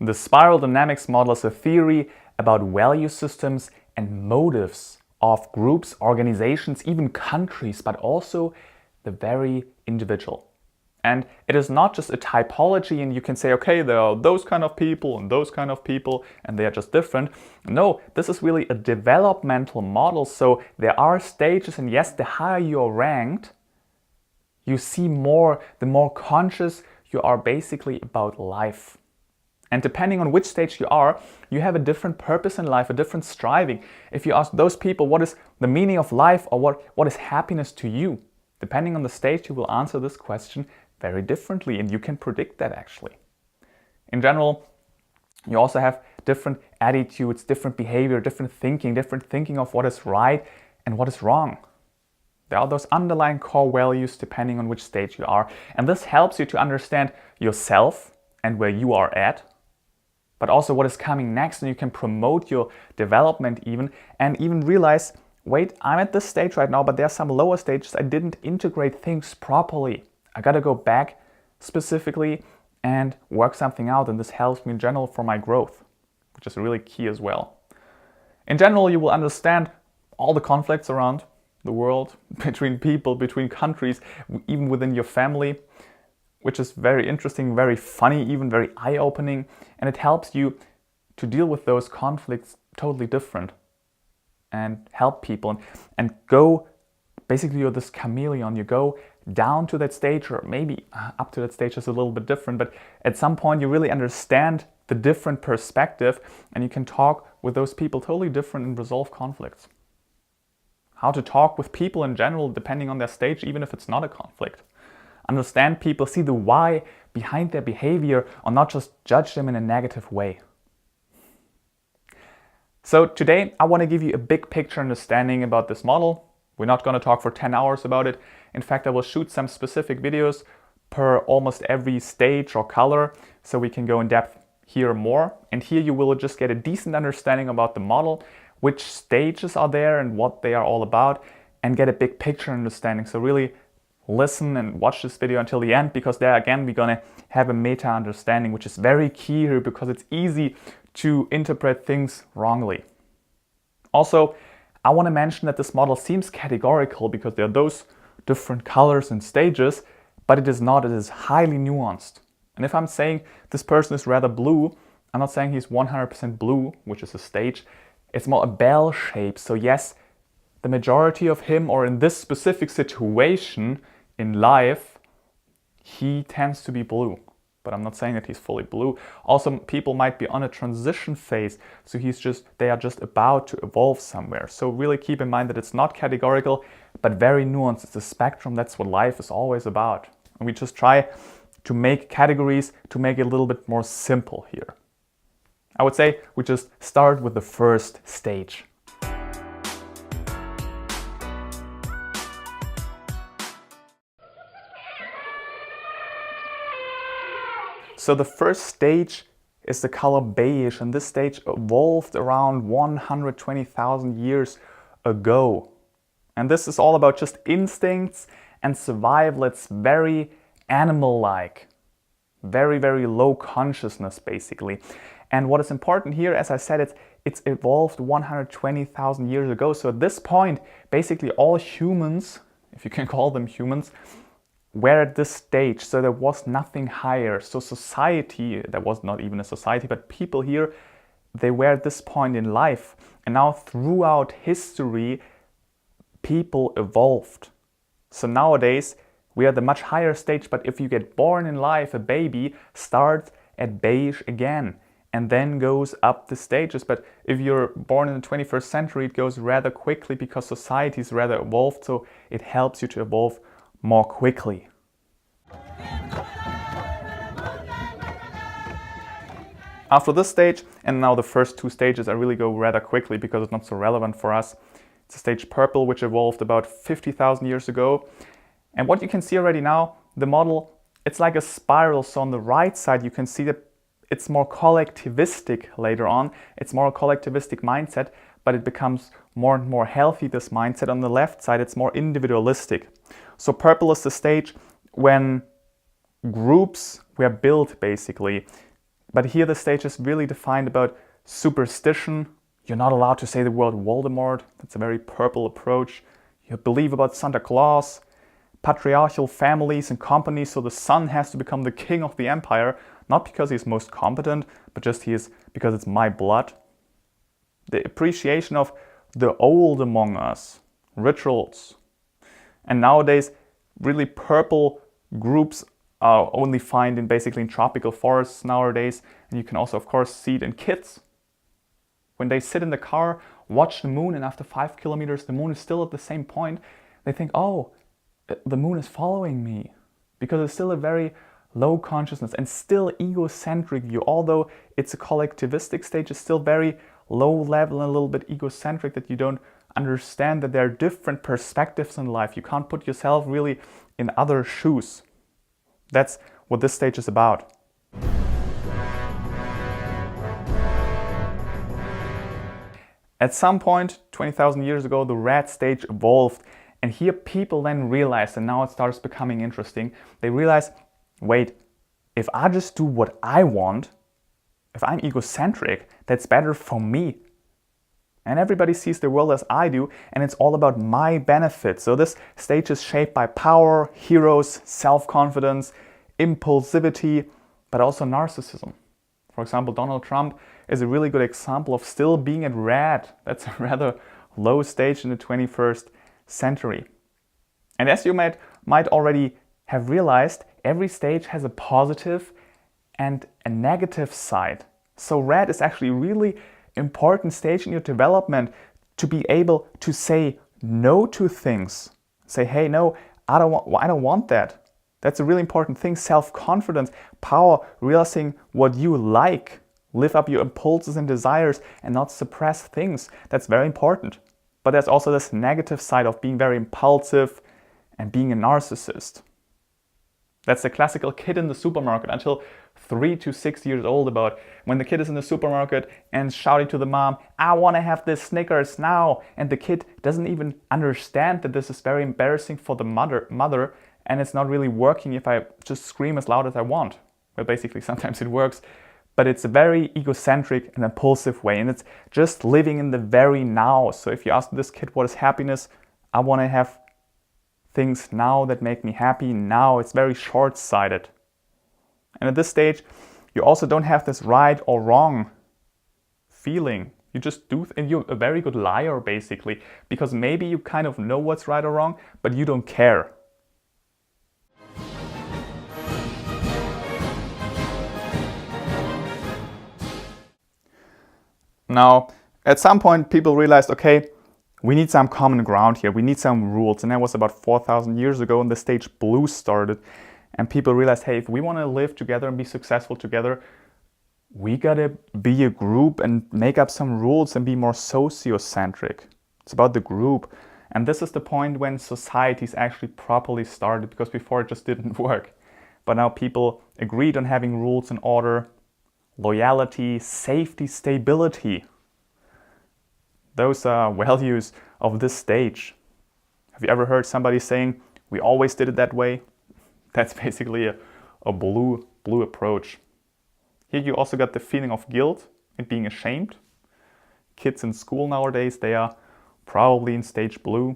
The spiral dynamics model is a theory about value systems and motives of groups, organizations, even countries, but also the very individual. And it is not just a typology and you can say, okay, there are those kind of people and those kind of people and they are just different. No, this is really a developmental model. So there are stages, and yes, the higher you're ranked, you see more, the more conscious you are basically about life. And depending on which stage you are, you have a different purpose in life, a different striving. If you ask those people, what is the meaning of life, or what is happiness to you? Depending on the stage, you will answer this question very differently, and you can predict that actually. In general, you also have different attitudes, different behavior, different thinking of what is right and what is wrong. There are those underlying core values depending on which stage you are. And this helps you to understand yourself and where you are at, but also what is coming next, and you can promote your development and even realize, wait, I'm at this stage right now, but there are some lower stages I didn't integrate things properly. I gotta go back specifically and work something out, and this helps me in general for my growth, which is really key as well. In general, you will understand all the conflicts around the world, between people, between countries, even within your family, which is very interesting, very funny, even very eye-opening, and it helps you to deal with those conflicts totally different and help people and go, basically you're this chameleon, you go down to that stage, or maybe up to that stage is a little bit different, but at some point you really understand the different perspective and you can talk with those people totally different and resolve conflicts. How to talk with people in general depending on their stage, even if it's not a conflict. Understand people, see the why behind their behavior, or not just judge them in a negative way. So today I want to give you a big picture understanding about this model. We're not going to talk for 10 hours about it. In fact, I will shoot some specific videos per almost every stage or color, so we can go in depth here more. And here you will just get a decent understanding about the model, which stages are there and what they are all about, and get a big picture understanding. So really listen and watch this video until the end, because there again we're going to have a meta understanding, which is very key here because it's easy to interpret things wrongly. Also, I want to mention that this model seems categorical because there are those different colors and stages, but it is not. It is highly nuanced. And if I'm saying this person is rather blue, I'm not saying he's 100% blue, which is a stage. It's more a bell shape. So yes, the majority of him, or in this specific situation in life, he tends to be blue. But I'm not saying that he's fully blue. Also, people might be on a transition phase, so they are just about to evolve somewhere. So really keep in mind that it's not categorical, but very nuanced. It's a spectrum. That's what life is always about. And we just try to make categories to make it a little bit more simple here. I would say we just start with the first stage. So the first stage is the color beige, and this stage evolved around 120,000 years ago. And this is all about just instincts and survival. It's very animal-like, very, very low consciousness basically. And what is important here, as I said, it's evolved 120,000 years ago. So at this point, basically all humans, if you can call them humans, were at this stage. So there was nothing higher. So society, there was not even a society, but people here, they were at this point in life. And now throughout history, people evolved. So nowadays, we are at the much higher stage, but if you get born in life, a baby starts at beige again and then goes up the stages. But if you're born in the 21st century, it goes rather quickly because society is rather evolved, so it helps you to evolve more quickly. After this stage, and now the first two stages, I really go rather quickly because it's not so relevant for us. It's a stage purple, which evolved about 50,000 years ago. And what you can see already now, the model, it's like a spiral. So on the right side, you can see that it's more collectivistic later on. It's more a collectivistic mindset, but it becomes more and more healthy, this mindset. On the left side, it's more individualistic. So purple is the stage when groups were built, basically. But here the stage is really defined about superstition. You're not allowed to say the word Voldemort. That's a very purple approach. You believe about Santa Claus, patriarchal families and companies, so the son has to become the king of the empire, not because he's most competent, but just because it's my blood. The appreciation of the old among us, rituals. And nowadays, really purple groups are only found basically in tropical forests nowadays. And you can also, of course, see it in kids. When they sit in the car, watch the moon, and after 5 kilometers, the moon is still at the same point, they think, oh, the moon is following me. Because it's still a very low consciousness and still egocentric view. Although it's a collectivistic stage, it's still very low level and a little bit egocentric, that you don't understand that there are different perspectives in life. You can't put yourself really in other shoes. That's what this stage is about. At some point, 20,000 years ago, the red stage evolved. And here people then realized, and now it starts becoming interesting, they realize, wait, if I just do what I want, if I'm egocentric, that's better for me. And everybody sees the world as I do, and it's all about my benefit. So this stage is shaped by power, heroes, self-confidence, impulsivity, but also narcissism. For example, Donald Trump is a really good example of still being at red. That's a rather low stage in the 21st century. And as you might already have realized, every stage has a positive and a negative side. So red is actually a really important stage in your development, to be able to say no to things. Say, hey, no, I don't want that. That's a really important thing. Self-confidence, power, realizing what you like, live up your impulses and desires and not suppress things. That's very important. But there's also this negative side of being very impulsive and being a narcissist. That's the classical kid in the supermarket until 3 to 6 years old, about when the kid is in the supermarket and shouting to the mom, I want to have this Snickers now. And the kid doesn't even understand that this is very embarrassing for the mother, and it's not really working if I just scream as loud as I want. Well, basically sometimes it works, but it's a very egocentric and impulsive way, and it's just living in the very now. So if you ask this kid what is happiness, I want to have things now that make me happy now. It's very short-sighted. And at this stage, you also don't have this right or wrong feeling. You just do, and you're a very good liar, basically, because maybe you kind of know what's right or wrong, but you don't care. Now, at some point, people realized, okay, we need some common ground here. We need some rules. And that was about 4,000 years ago, and the stage blue started. And people realized, hey, if we want to live together and be successful together, we gotta be a group and make up some rules and be more sociocentric. It's about the group. And this is the point when societies actually properly started, because before it just didn't work. But now people agreed on having rules and order, loyalty, safety, stability. Those are values of this stage. Have you ever heard somebody saying, we always did it that way? That's basically a blue approach. Here you also got the feeling of guilt and being ashamed. Kids in school nowadays, they are probably in stage blue.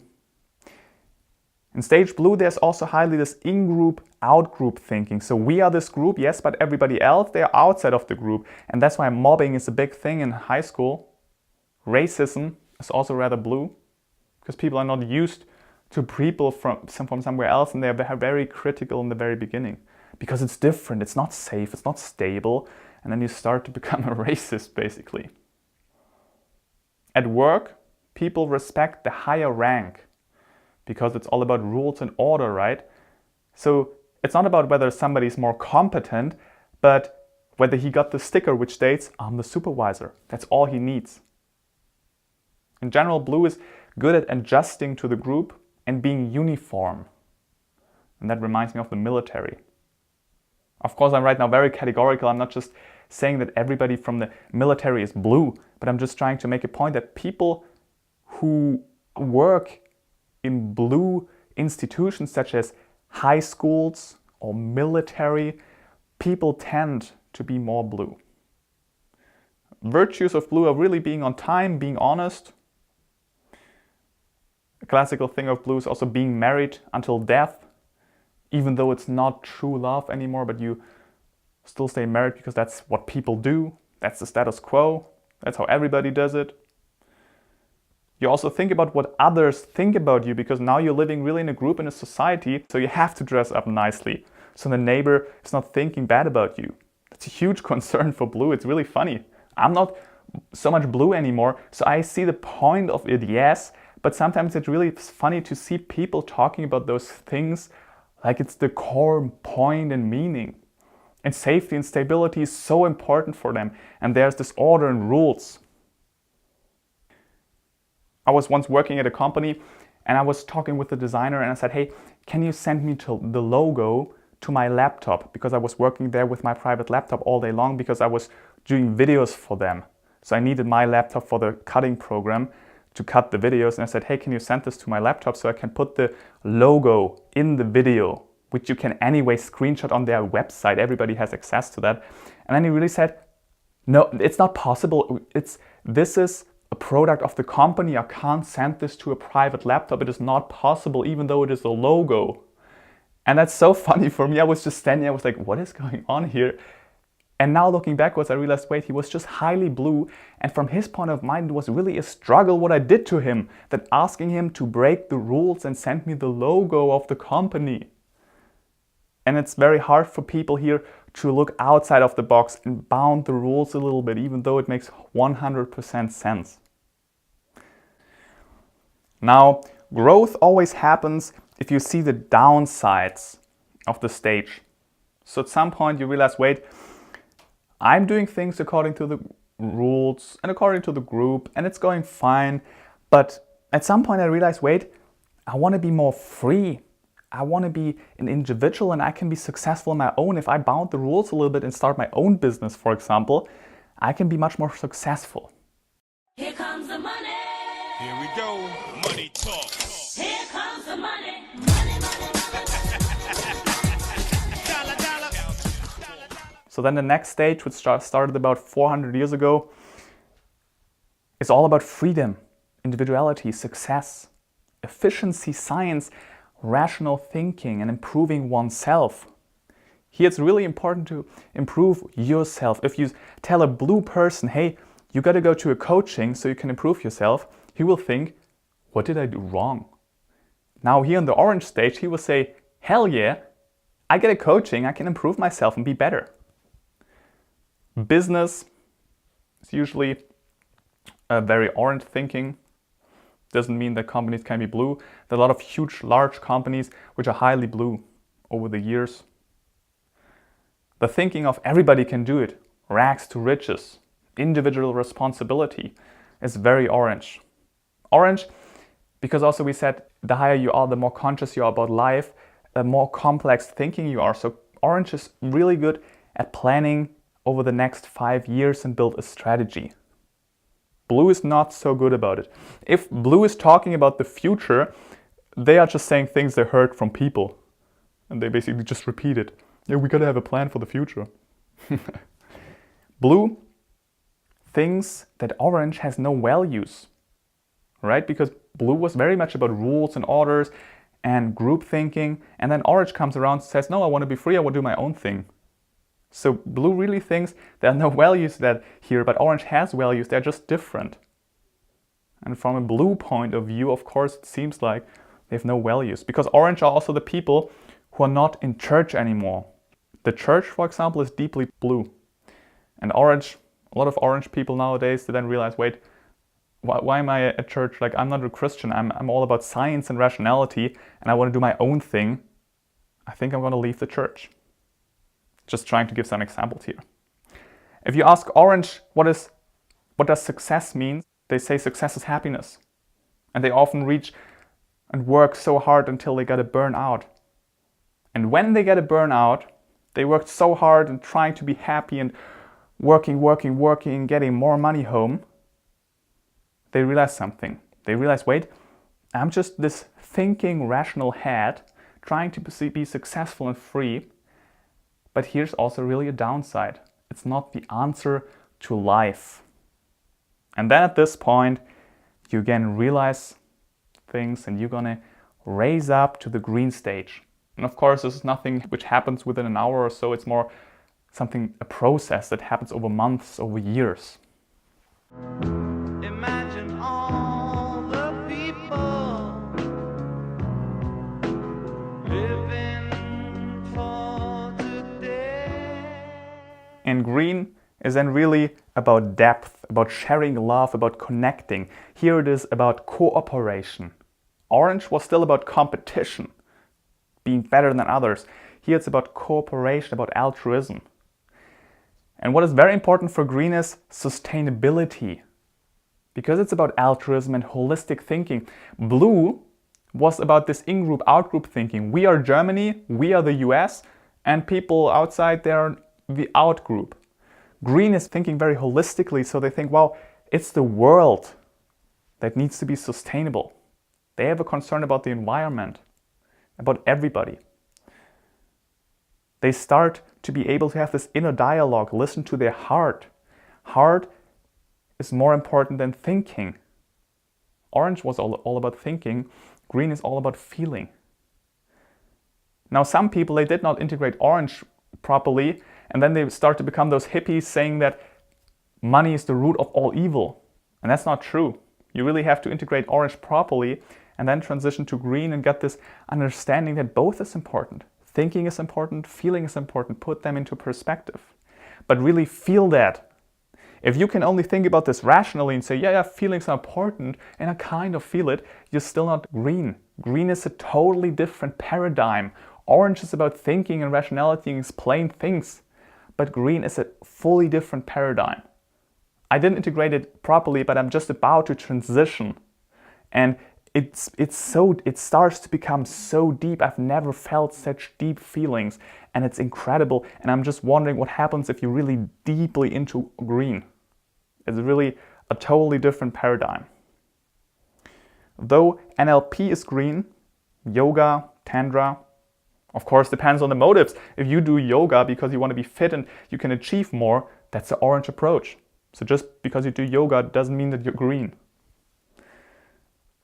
In stage blue, there's also highly this in-group, out-group thinking. So we are this group, yes, but everybody else, they are outside of the group. And that's why mobbing is a big thing in high school. Racism is also rather blue, because people are not used to people from somewhere else, and they're very critical in the very beginning. Because it's different, it's not safe, it's not stable, and then you start to become a racist, basically. At work, people respect the higher rank, because it's all about rules and order, right? So it's not about whether somebody's more competent, but whether he got the sticker which states, I'm the supervisor. That's all he needs. In general, blue is good at adjusting to the group and being uniform. And that reminds me of the military. Of course, I'm right now very categorical. I'm not just saying that everybody from the military is blue, but I'm just trying to make a point that people who work in blue institutions such as high schools or military, people tend to be more blue. Virtues of blue are really being on time, being honest. A classical thing of blue is also being married until death, even though it's not true love anymore, but you still stay married because that's what people do. That's the status quo. That's how everybody does it. You also think about what others think about you, because now you're living really in a group, in a society, so you have to dress up nicely so the neighbor is not thinking bad about you. That's a huge concern for blue. It's really funny. I'm not so much blue anymore, so I see the point of it, yes, but sometimes it's really funny to see people talking about those things like it's the core point and meaning. And safety and stability is so important for them, and there's this order and rules. I was once working at a company and I was talking with the designer and I said, hey, can you send me the logo to my laptop? Because I was working there with my private laptop all day long because I was doing videos for them. So I needed my laptop for the cutting program to cut the videos. And I said, hey, can you send this to my laptop so I can put the logo in the video, which you can anyway screenshot on their website. Everybody has access to that. And then he really said, no, it's not possible. This is a product of the company. I can't send this to a private laptop. It is not possible, even though it is a logo. And that's so funny for me. I was just standing there, I was like, what is going on here? And now looking backwards, I realized, wait, he was just highly blue. And from his point of mind, it was really a struggle what I did to him, that asking him to break the rules and send me the logo of the company. And it's very hard for people here to look outside of the box and bound the rules a little bit, even though it makes 100% sense. Now, growth always happens if you see the downsides of the stage. So at some point you realize, wait, I'm doing things according to the rules and according to the group, and it's going fine. But at some point I realize, wait, I want to be more free. I want to be an individual and I can be successful on my own. If I bound the rules a little bit and start my own business, for example, I can be much more successful. Here comes the money. Here we go. Money talk. Here comes the money. Money, money, money. Dollar, dollar. So then the next stage, which started about 400 years ago, is all about freedom, individuality, success, efficiency, science, rational thinking, and improving oneself. Here it's really important to improve yourself. If you tell a blue person, hey, you got to go to a coaching so you can improve yourself, he will think, what did I do wrong? Now here in the orange stage, he will say, hell yeah, I get a coaching, I can improve myself and be better. Business is usually a very orange thinking. Doesn't mean that companies can be blue. There are a lot of huge, large companies which are highly blue over the years. The thinking of everybody can do it, rags to riches, individual responsibility is very orange. Orange, because also we said the higher you are, the more conscious you are about life, the more complex thinking you are. So orange is really good at planning over the next 5 years and build a strategy. Blue is not so good about it. If blue is talking about the future, they are just saying things they heard from people. And they basically just repeat it. Yeah, we gotta have a plan for the future. Blue thinks that orange has no values, right? Because blue was very much about rules and orders and group thinking. And then orange comes around and says, no, I want to be free, I want to do my own thing. So blue really thinks there are no values that here, but orange has values, they're just different. And from a blue point of view, of course, it seems like they have no values, because orange are also the people who are not in church anymore. The church, for example, is deeply blue. And orange, a lot of orange people nowadays, they then realize, wait, why am I at church? Like, I'm not a Christian, I'm all about science and rationality, and I want to do my own thing. I think I'm going to leave the church. Just trying to give some examples here. If you ask orange, what does success mean? They say success is happiness. And they often reach and work so hard until they get a burnout. And when they get a burnout, they worked so hard and trying to be happy and working, getting more money home. They realize something. They realize, wait, I'm just this thinking, rational head trying to be successful and free. But here's also really a downside. It's not the answer to life. And then at this point, you again realize things and you're gonna raise up to the green stage. And of course, this is nothing which happens within an hour or so. It's more a process that happens over months, over years. Imagine all the people living for today. And green is then really about depth, about sharing love, about connecting. Here it is about cooperation. Orange was still about competition, being better than others. Here it's about cooperation, about altruism. And what is very important for green is sustainability, because it's about altruism and holistic thinking. Blue was about this in-group, out-group thinking. We are Germany, we are the US, and people outside there, the out-group. Green is thinking very holistically, so they think, wow, it's the world that needs to be sustainable. They have a concern about the environment, about everybody. They start to be able to have this inner dialogue, listen to their heart. Heart is more important than thinking. Orange was all about thinking. Green is all about feeling. Now, some people, they did not integrate orange properly, and then they start to become those hippies saying that money is the root of all evil. And that's not true. You really have to integrate orange properly and then transition to green and get this understanding that both is important. Thinking is important, feeling is important, put them into perspective. But really feel that. If you can only think about this rationally and say, yeah, feelings are important, and I kind of feel it, you're still not green. Green is a totally different paradigm. Orange is about thinking and rationality and explain things. But green is a fully different paradigm. I didn't integrate it properly, but I'm just about to transition. And it starts to become so deep. I've never felt such deep feelings, and it's incredible. And I'm just wondering what happens if you're really deeply into green. It's really a totally different paradigm. Though NLP is green, yoga, tantra, of course, depends on the motives. If you do yoga because you want to be fit and you can achieve more, that's the orange approach. So just because you do yoga doesn't mean that you're green.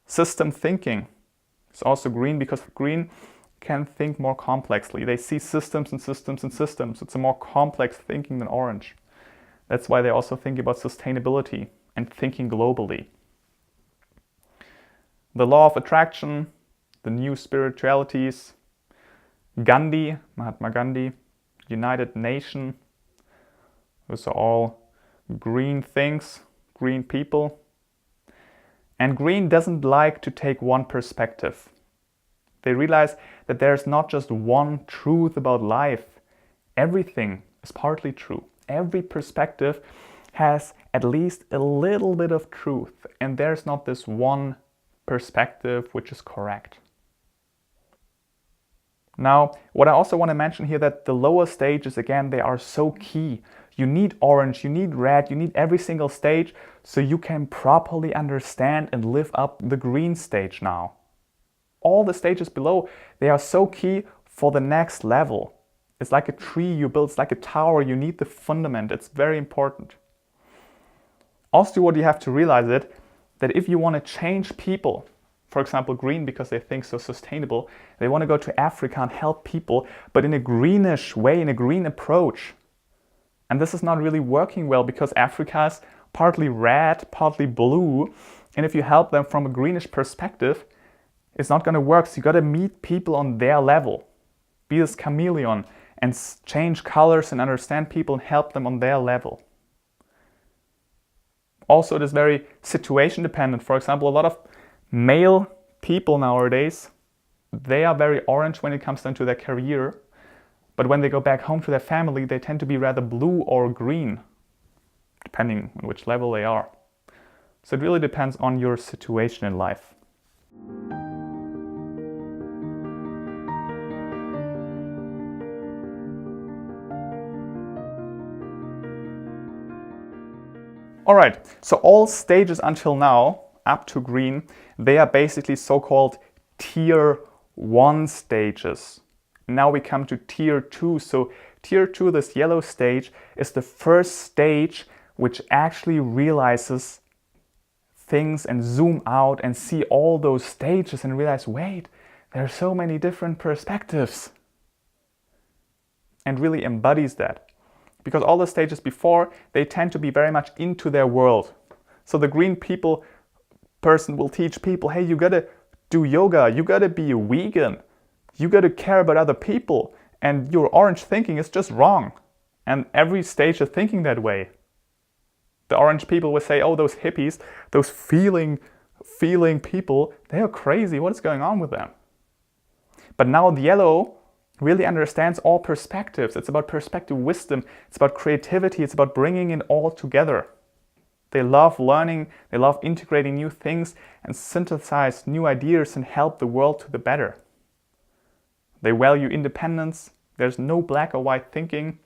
System thinking is also green because green can think more complexly. They see systems and systems and systems. It's a more complex thinking than orange. That's why they also think about sustainability and thinking globally. The law of attraction, the new spiritualities, Gandhi, Mahatma Gandhi, United Nation, those are all green things, green people. And green doesn't like to take one perspective. They realize that there's not just one truth about life. Everything is partly true. Every perspective has at least a little bit of truth, and there's not this one perspective which is correct. Now, what I also want to mention here, that the lower stages, again, they are so key. You need orange, you need red, you need every single stage so you can properly understand and live up the green stage now. All the stages below, they are so key for the next level. It's like a tree you build, it's like a tower, you need the fundament, it's very important. Also, what you have to realize is that if you want to change people, for example, green because they think so sustainable, they want to go to Africa and help people, but in a greenish way, in a green approach. And this is not really working well because Africa is partly red, partly blue. And if you help them from a greenish perspective, it's not going to work. So you got to meet people on their level. Be this chameleon and change colors and understand people and help them on their level. Also, it is very situation dependent. For example, a lot of male people nowadays, they are very orange when it comes down to their career. But when they go back home to their family, they tend to be rather blue or green, depending on which level they are. So it really depends on your situation in life. All right, so all stages until now, up to green, they are basically so-called tier 1 stages. Now we come to tier 2. So tier 2, this yellow stage, is the first stage which actually realizes things and zoom out and see all those stages and realize, wait, there are so many different perspectives. And really embodies that. Because all the stages before, they tend to be very much into their world. So the green person will teach people, hey, you gotta do yoga, you gotta be a vegan, you gotta care about other people, and your orange thinking is just wrong. And every stage is thinking that way. The orange people will say, oh, those hippies, those feeling people, they are crazy, what is going on with them? But now the yellow really understands all perspectives. It's about perspective wisdom, it's about creativity, it's about bringing it all together. They love learning, they love integrating new things and synthesize new ideas and help the world to the better. They value independence, there's no black or white thinking.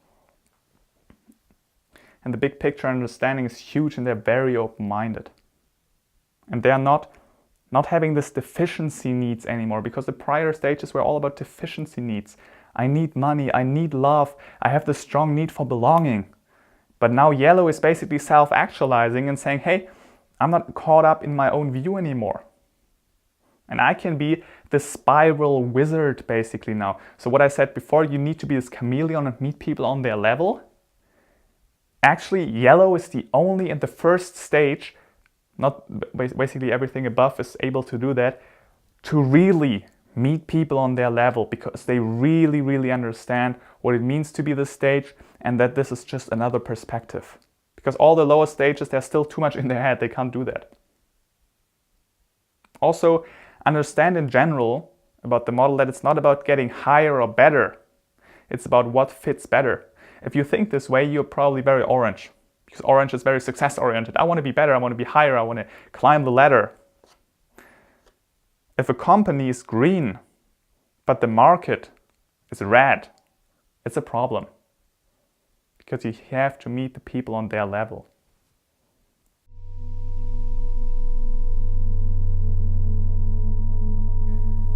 And the big picture understanding is huge, and they're very open-minded. And they are not having this deficiency needs anymore, because the prior stages were all about deficiency needs. I need money, I need love, I have this strong need for belonging. But now yellow is basically self-actualizing and saying, hey, I'm not caught up in my own view anymore. And I can be the spiral wizard basically now. So what I said before, you need to be this chameleon and meet people on their level. Actually, yellow is the only in the first stage, not basically everything above is able to do that, to really meet people on their level, because they really, really understand what it means to be this stage and that this is just another perspective. Because all the lower stages, they're still too much in their head, they can't do that. Also, understand in general about the model that it's not about getting higher or better, it's about what fits better. If you think this way, you're probably very orange, because orange is very success-oriented. I want to be better, I want to be higher, I want to climb the ladder. If a company is green, but the market is red, it's a problem, because you have to meet the people on their level.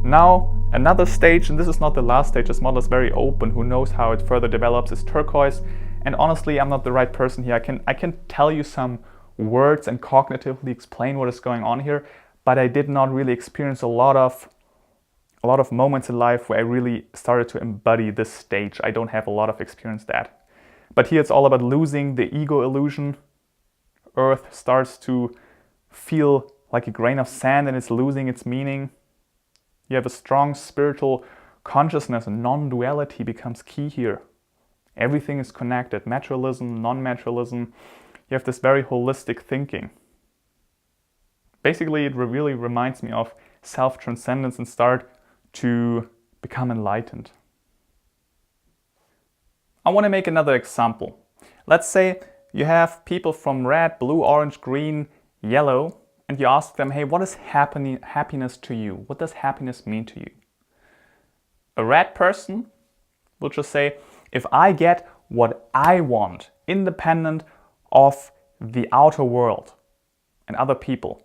Now, another stage, and this is not the last stage, this model is very open, who knows how it further develops, is turquoise. And honestly, I'm not the right person here. I can tell you some words and cognitively explain what is going on here, but I did not really experience a lot of moments in life where I really started to embody this stage. I don't have a lot of experience that. But here it's all about losing the ego illusion. Earth starts to feel like a grain of sand and it's losing its meaning. You have a strong spiritual consciousness, and non-duality becomes key here. Everything is connected, materialism, non-materialism. You have this very holistic thinking. Basically, it really reminds me of self-transcendence and start to become enlightened. I want to make another example. Let's say you have people from red, blue, orange, green, yellow, and you ask them, hey, what is happiness to you? What does happiness mean to you? A red person will just say, if I get what I want, independent of the outer world and other people,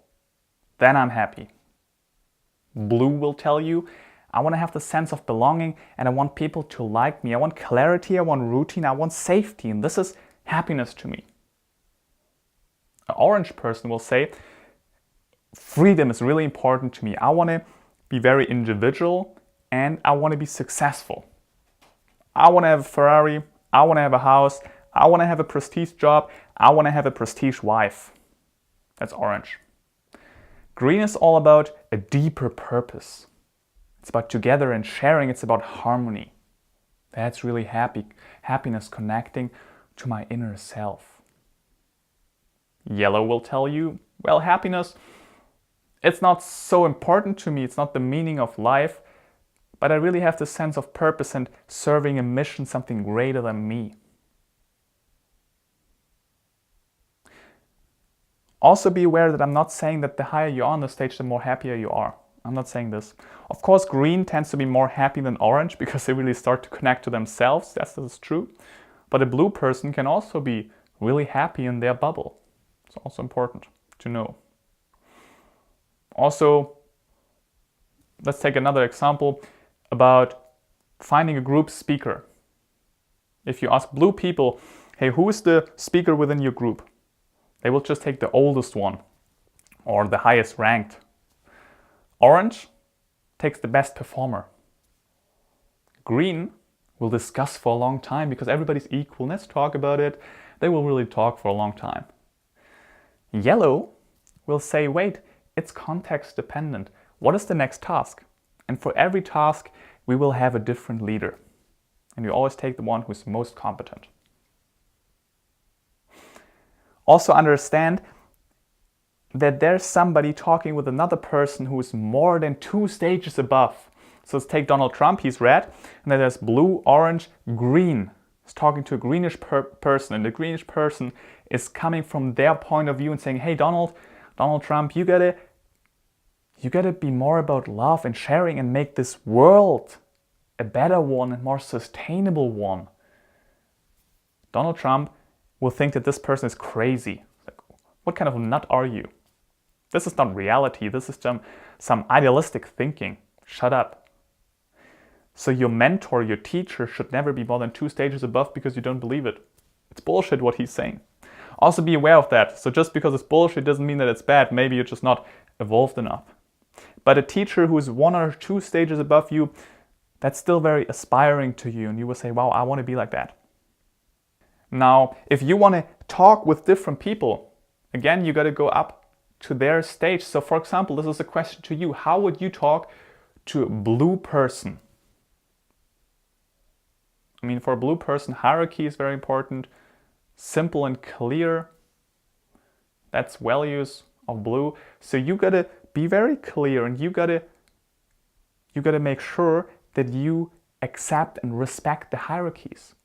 then I'm happy. Blue will tell you, I want to have the sense of belonging and I want people to like me. I want clarity, I want routine, I want safety, and this is happiness to me. An orange person will say, freedom is really important to me. I want to be very individual and I want to be successful. I want to have a Ferrari, I want to have a house, I want to have a prestige job, I want to have a prestige wife. That's orange. Green is all about a deeper purpose. It's about together and sharing, it's about harmony. That's really happiness connecting to my inner self. Yellow will tell you, well, happiness, it's not so important to me, it's not the meaning of life, but I really have the sense of purpose and serving a mission, something greater than me. Also be aware that I'm not saying that the higher you are on the stage, the more happier you are. I'm not saying this. Of course, green tends to be more happy than orange because they really start to connect to themselves. That is true. But a blue person can also be really happy in their bubble. It's also important to know. Also, let's take another example about finding a group speaker. If you ask blue people, hey, who is the speaker within your group? They will just take the oldest one. or the highest ranked. Orange takes the best performer. Green will discuss for a long time because everybody's equal. Let's talk about it. They will really talk for a long time. Yellow will say, wait, it's context dependent. What is the next task? And for every task, we will have a different leader. And we always take the one who's most competent. Also understand that there's somebody talking with another person who is more than 2 stages above. So let's take Donald Trump, he's red, and then there's blue, orange, green. He's talking to a greenish person, and the greenish person is coming from their point of view and saying, hey, Donald Trump, you gotta be more about love and sharing and make this world a better one and more sustainable one. Donald Trump will think that this person is crazy. Like, what kind of nut are you? This is not reality. This is some idealistic thinking. Shut up. So your mentor, your teacher should never be more than 2 stages above because you don't believe it. It's bullshit what he's saying. Also be aware of that. So just because it's bullshit doesn't mean that it's bad. Maybe you're just not evolved enough. But a teacher who is 1 or 2 stages above you, that's still very aspiring to you. And you will say, wow, I want to be like that. Now, if you want to talk with different people, again, you got to go up to their stage. So for example, this is a question to you. How would you talk to a blue person? I mean, for a blue person, hierarchy is very important. Simple and clear. That's values of blue. So you gotta be very clear, and you gotta make sure that you accept and respect the hierarchies.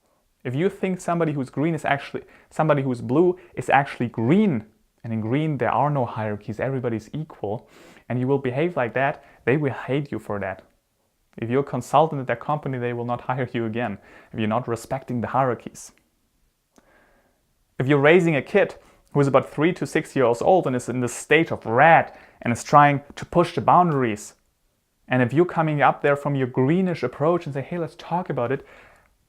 If you think somebody who's blue is actually green, and in green there are no hierarchies, everybody's equal, and you will behave like that, they will hate you for that. If you're a consultant at their company, they will not hire you again if you're not respecting the hierarchies. If you're raising a kid who is about 3 to 6 years old and is in the state of red and is trying to push the boundaries, and if you're coming up there from your greenish approach and say, hey, let's talk about it,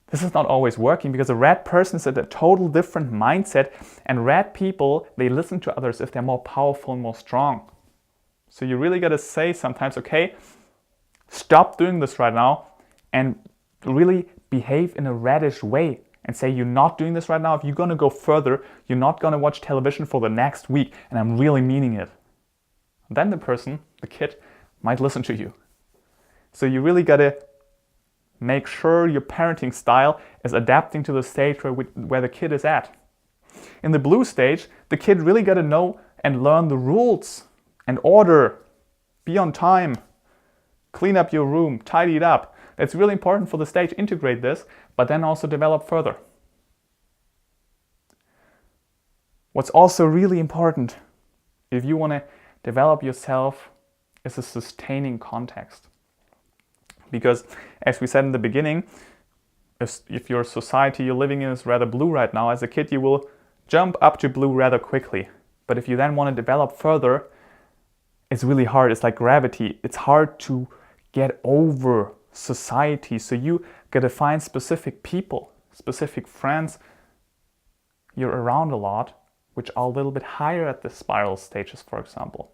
this is not always working because a red person is at a total different mindset, and red people, they listen to others if they're more powerful and more strong. So you really got to say sometimes, okay, stop doing this right now and really behave in a reddish way and say, you're not doing this right now. If you're going to go further, you're not going to watch television for the next week, and I'm really meaning it. Then the person, the kid, might listen to you. So you really got to make sure your parenting style is adapting to the stage where the kid is at. In the blue stage, the kid really got to know and learn the rules and order, be on time, clean up your room, tidy it up. It's really important for the stage, integrate this, but then also develop further. What's also really important, if you want to develop yourself, is a sustaining context. Because as we said in the beginning, if your society you're living in is rather blue right now, as a kid you will jump up to blue rather quickly. But if you then want to develop further, it's really hard. It's like gravity. It's hard to get over society. So you gotta find specific people, specific friends you're around a lot, which are a little bit higher at the spiral stages, for example,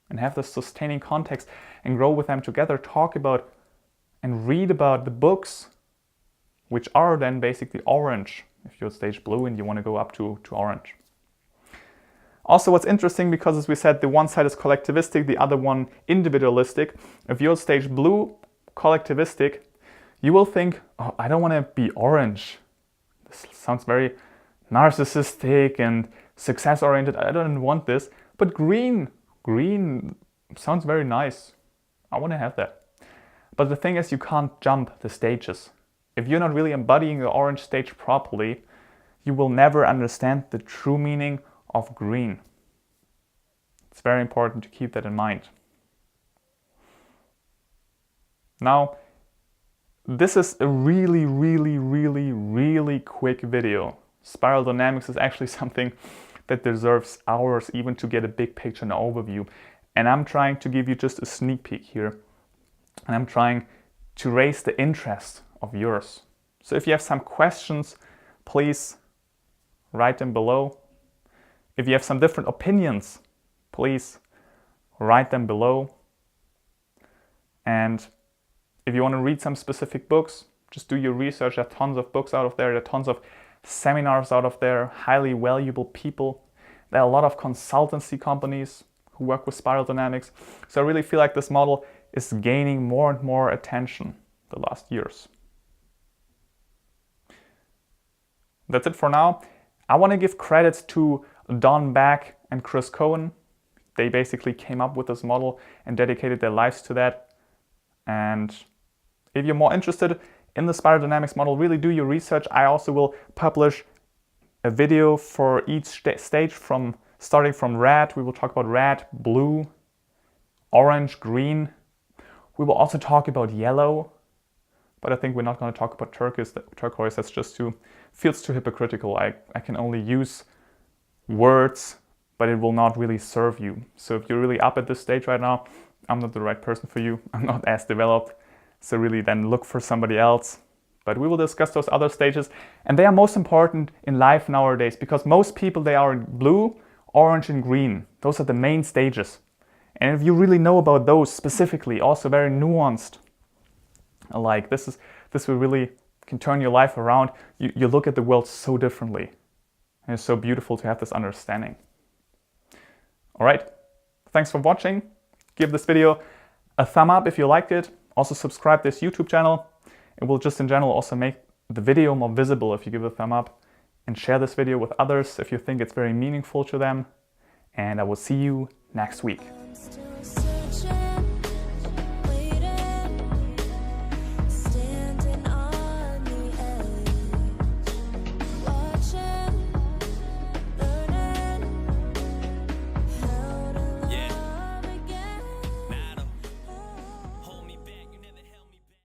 and have this sustaining context and grow with them together, talk about and read about the books, which are then basically orange, if you're stage blue and you want to go up to orange. Also, what's interesting, because as we said, the one side is collectivistic, the other one individualistic. If you're stage blue, collectivistic, you will think, oh, I don't want to be orange. This sounds very narcissistic and success-oriented. I don't want this. But green sounds very nice. I want to have that. But the thing is, you can't jump the stages. If you're not really embodying the orange stage properly, you will never understand the true meaning of green. It's very important to keep that in mind. Now, this is a really quick video. Spiral dynamics is actually something that deserves hours even to get a big picture and overview. And I'm trying to give you just a sneak peek here. And I'm trying to raise the interest of yours. So if you have some questions, please write them below. If you have some different opinions, please write them below. And if you want to read some specific books, just do your research. There are tons of books out of there. There are tons of seminars out of there, highly valuable people. There are a lot of consultancy companies who work with spiral dynamics. So I really feel like this model is gaining more and more attention the last years. That's it for now. I want to give credits to Don Beck and Chris Cohen. They basically came up with this model and dedicated their lives to that. And if you're more interested in the spiral dynamics model, really do your research. I also will publish a video for each stage starting from red. We will talk about red, blue, orange, green. We will also talk about yellow, but I think we're not going to talk about turquoise. That's just feels too hypocritical. I can only use words, but it will not really serve you. So if you're really up at this stage right now, I'm not the right person for you. I'm not as developed. So really then look for somebody else. But we will discuss those other stages. And they are most important in life nowadays because most people, they are in blue, orange, and green. Those are the main stages. And if you really know about those specifically, also very nuanced, like this will really can turn your life around. You look at the world so differently. And it's so beautiful to have this understanding. All right, thanks for watching. Give this video a thumb up if you liked it. Also subscribe to this YouTube channel. It will just in general also make the video more visible if you give it a thumb up. And share this video with others if you think it's very meaningful to them. And I will see you next week.